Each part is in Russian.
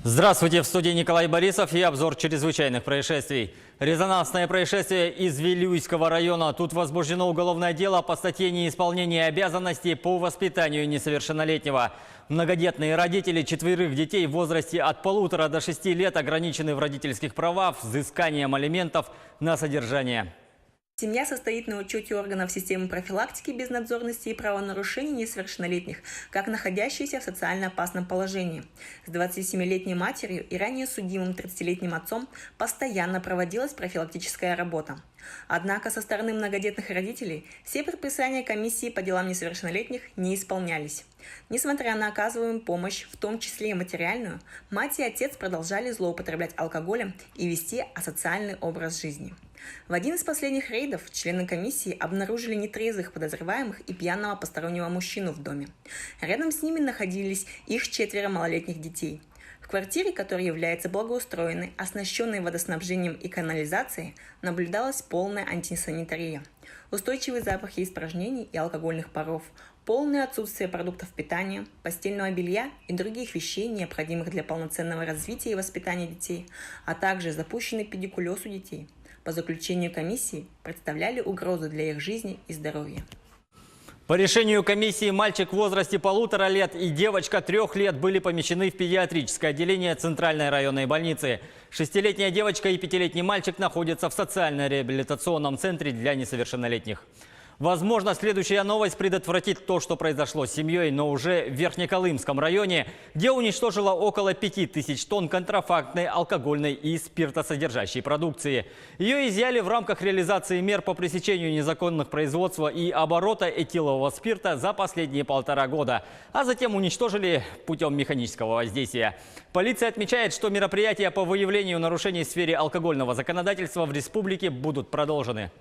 Здравствуйте, в студии Николай Борисов и обзор чрезвычайных происшествий. Резонансное происшествие из Вилюйского района. Тут возбуждено уголовное дело по статье неисполнения обязанностей по воспитанию несовершеннолетнего. Многодетные родители 4 детей в возрасте от 1,5 до 6 лет ограничены в родительских правах взысканием алиментов на содержание. Семья состоит на учете органов системы профилактики безнадзорности и правонарушений несовершеннолетних, как находящиеся в социально опасном положении. С 27-летней матерью и ранее судимым 30-летним отцом постоянно проводилась профилактическая работа. Однако со стороны многодетных родителей все предписания комиссии по делам несовершеннолетних не исполнялись. Несмотря на оказываемую помощь, в том числе и материальную, мать и отец продолжали злоупотреблять алкоголем и вести асоциальный образ жизни. В один из последних рейдов члены комиссии обнаружили нетрезвых подозреваемых и пьяного постороннего мужчину в доме. Рядом с ними находились их 4 малолетних детей. В квартире, которая является благоустроенной, оснащенной водоснабжением и канализацией, наблюдалась полная антисанитария. Устойчивые запахи испражнений и алкогольных паров, полное отсутствие продуктов питания, постельного белья и других вещей, необходимых для полноценного развития и воспитания детей, а также запущенный педикулез у детей, по заключению комиссии, представляли угрозу для их жизни и здоровья. По решению комиссии мальчик в возрасте 1,5 лет и девочка 3 лет были помещены в педиатрическое отделение Центральной районной больницы. 6-летняя девочка и 5-летний мальчик находятся в социально-реабилитационном центре для несовершеннолетних. Возможно, следующая новость предотвратит то, что произошло с семьей, но уже в Верхнеколымском районе, где уничтожила около 5000 тонн контрафактной алкогольной и спиртосодержащей продукции. Ее изъяли в рамках реализации мер по пресечению незаконных производства и оборота этилового спирта за последние 1,5 года, а затем уничтожили путем механического воздействия. Полиция отмечает, что мероприятия по выявлению нарушений в сфере алкогольного законодательства в республике будут продолжены.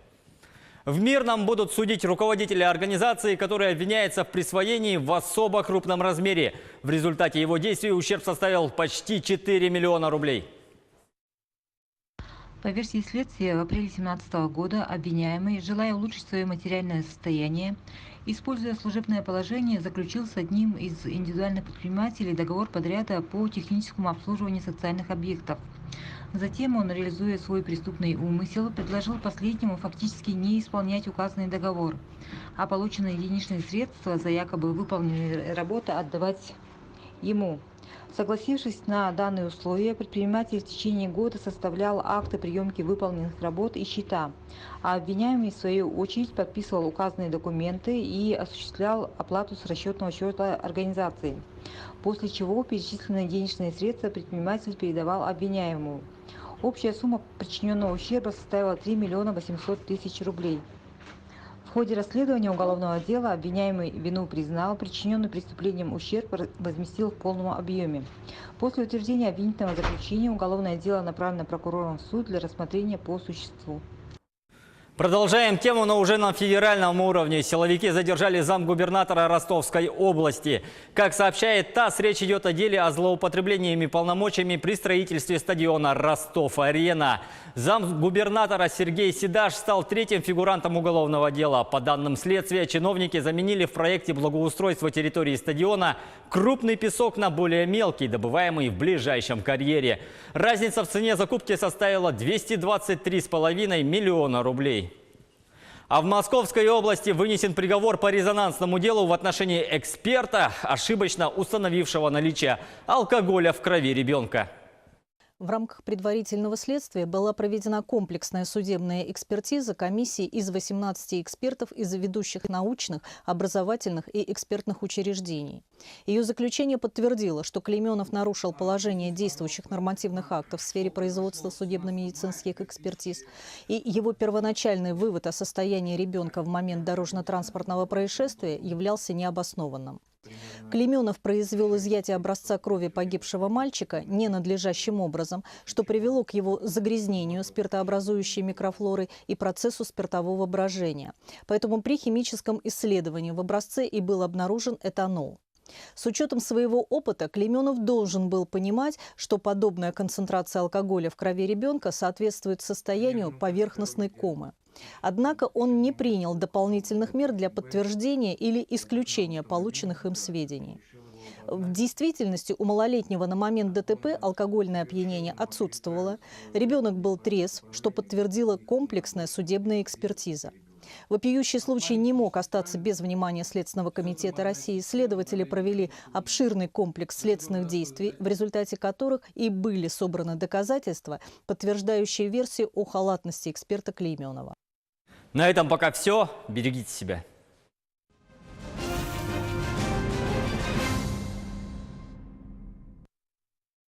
В Мирном будут судить руководителя организации, который обвиняется в присвоении в особо крупном размере. В результате его действий ущерб составил почти 4 миллиона рублей. По версии следствия, в апреле 2017 года обвиняемый, желая улучшить свое материальное состояние, используя служебное положение, заключил с одним из индивидуальных предпринимателей договор подряда по техническому обслуживанию социальных объектов. Затем он, реализуя свой преступный умысел, предложил последнему фактически не исполнять указанный договор, а полученные денежные средства за якобы выполненные работы отдавать ему. Согласившись на данные условия, предприниматель в течение года составлял акты приемки выполненных работ и счета, а обвиняемый, в свою очередь, подписывал указанные документы и осуществлял оплату с расчетного счета организации, после чего перечисленные денежные средства предприниматель передавал обвиняемому. Общая сумма причиненного ущерба составила 3 800 000 рублей. В ходе расследования уголовного дела обвиняемый вину признал, причиненный преступлением ущерб возместил в полном объеме. После утверждения обвинительного заключения уголовное дело направлено прокурором в суд для рассмотрения по существу. Продолжаем тему, но уже на федеральном уровне. Силовики задержали замгубернатора Ростовской области. Как сообщает ТАСС, речь идет о деле о злоупотреблениями полномочиями при строительстве стадиона «Ростов-Арена». Замгубернатора Сергей Седаш стал 3-м фигурантом уголовного дела. По данным следствия, чиновники заменили в проекте благоустройства территории стадиона крупный песок на более мелкий, добываемый в ближайшем карьере. Разница в цене закупки составила 223,5 миллиона рублей. А в Московской области вынесен приговор по резонансному делу в отношении эксперта, ошибочно установившего наличие алкоголя в крови ребенка. В рамках предварительного следствия была проведена комплексная судебная экспертиза комиссии из 18 экспертов из ведущих научных, образовательных и экспертных учреждений. Ее заключение подтвердило, что Клейменов нарушил положение действующих нормативных актов в сфере производства судебно-медицинских экспертиз, и его первоначальный вывод о состоянии ребенка в момент дорожно-транспортного происшествия являлся необоснованным. Клейменов произвел изъятие образца крови погибшего мальчика ненадлежащим образом, что привело к его загрязнению спиртообразующей микрофлорой и процессу спиртового брожения. Поэтому при химическом исследовании в образце и был обнаружен этанол. С учетом своего опыта Клейменов должен был понимать, что подобная концентрация алкоголя в крови ребенка соответствует состоянию поверхностной комы. Однако он не принял дополнительных мер для подтверждения или исключения полученных им сведений. В действительности у малолетнего на момент ДТП алкогольное опьянение отсутствовало. Ребенок был трезв, что подтвердила комплексная судебная экспертиза. Вопиющий случай не мог остаться без внимания Следственного комитета России. Следователи провели обширный комплекс следственных действий, в результате которых и были собраны доказательства, подтверждающие версию о халатности эксперта Клейменова. На этом пока все. Берегите себя.